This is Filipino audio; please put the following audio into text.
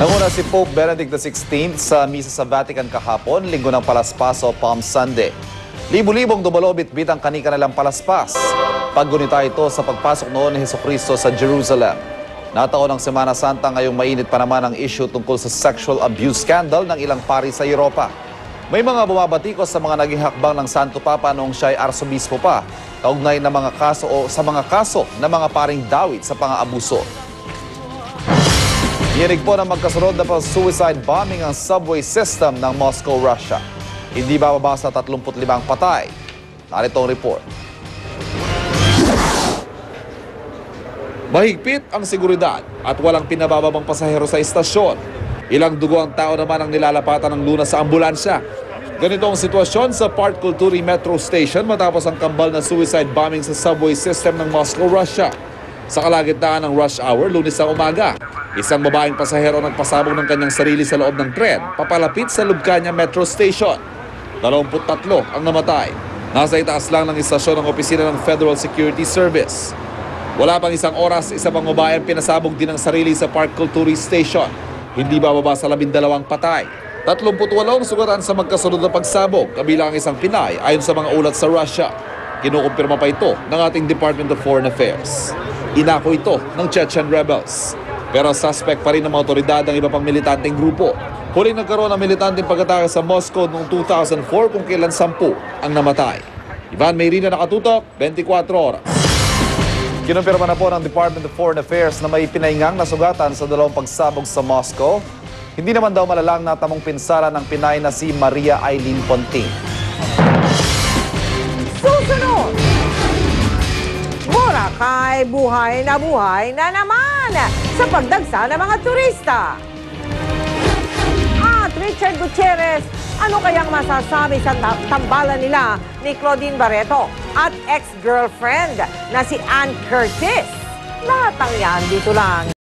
Nanguna si Pope Benedict XVI sa misa sa Vatican kahapon, linggo ng Palaspas o Palm Sunday. Libu-libong dumalobit-bit ang kani-kanilang palaspas. Paggunita ito sa pagpasok noon ni Jesucristo sa Jerusalem. Nataon ng Semana Santa ngayong mainit pa naman ang issue tungkol sa sexual abuse scandal ng ilang pari sa Europa. May mga bumabatikos sa mga naging hakbang ng Santo Papa noong siya'y arsobispo pa, kaugnay na mga kaso o sa mga kaso na mga paring dawit sa pang-aabuso. Niyanig po na magkasunod na suicide bombing ang subway system ng Moscow, Russia. Hindi bababa sa 35 patay. Narito ang report. Mahigpit ang seguridad at walang pinabababang pasahero sa istasyon. Ilang dugo ang tao naman ang nilalapatan ng lunas sa ambulansya. Ganito ang sitwasyon sa Park Kulturi Metro Station matapos ang kambal na suicide bombing sa subway system ng Moscow, Russia. Sa kalagitnaan ng rush hour, Lunes ng umaga, isang babaeng pasahero nagpasabog ng kanyang sarili sa loob ng tren papalapit sa Lubkanya Metro Station. 23 ang namatay. Nasa itaas lang ng istasyon ng opisina ng Federal Security Service. Wala pang isang oras, isa pang babae ang pinasabog din ng sarili sa Park Kulturi Station. Hindi bababa sa 12 patay. 38 sugatan sa magkasunod na pagsabog, kabilang ang isang Pinay ayon sa mga ulat sa Russia. Kinukumpirma pa ito ng ating Department of Foreign Affairs. Inako ito ng Chechen rebels. Pero suspect pa rin ng mga otoridad ng iba pang militanteng grupo. Huling nagkaroon ng militanteng pag-atake sa Moscow noong 2004 kung kailan 10 ang namatay. Ivan Mayrina, nakatutok, 24 oras. Kinumpirma na po ng Department of Foreign Affairs na may pinaingang nasugatan sa dalawang pagsabog sa Moscow. Hindi naman daw malalang natamong pinsala ng Pinay na si Maria Eileen Ponting. Susunod! Boracay, buhay na naman sa pagdagsa ng mga turista. At Richard Gutierrez, ano kayang masasabi sa tambalan nila ni Claudine Barreto at ex-girlfriend na si Ann Curtis? Lahat ng yan dito lang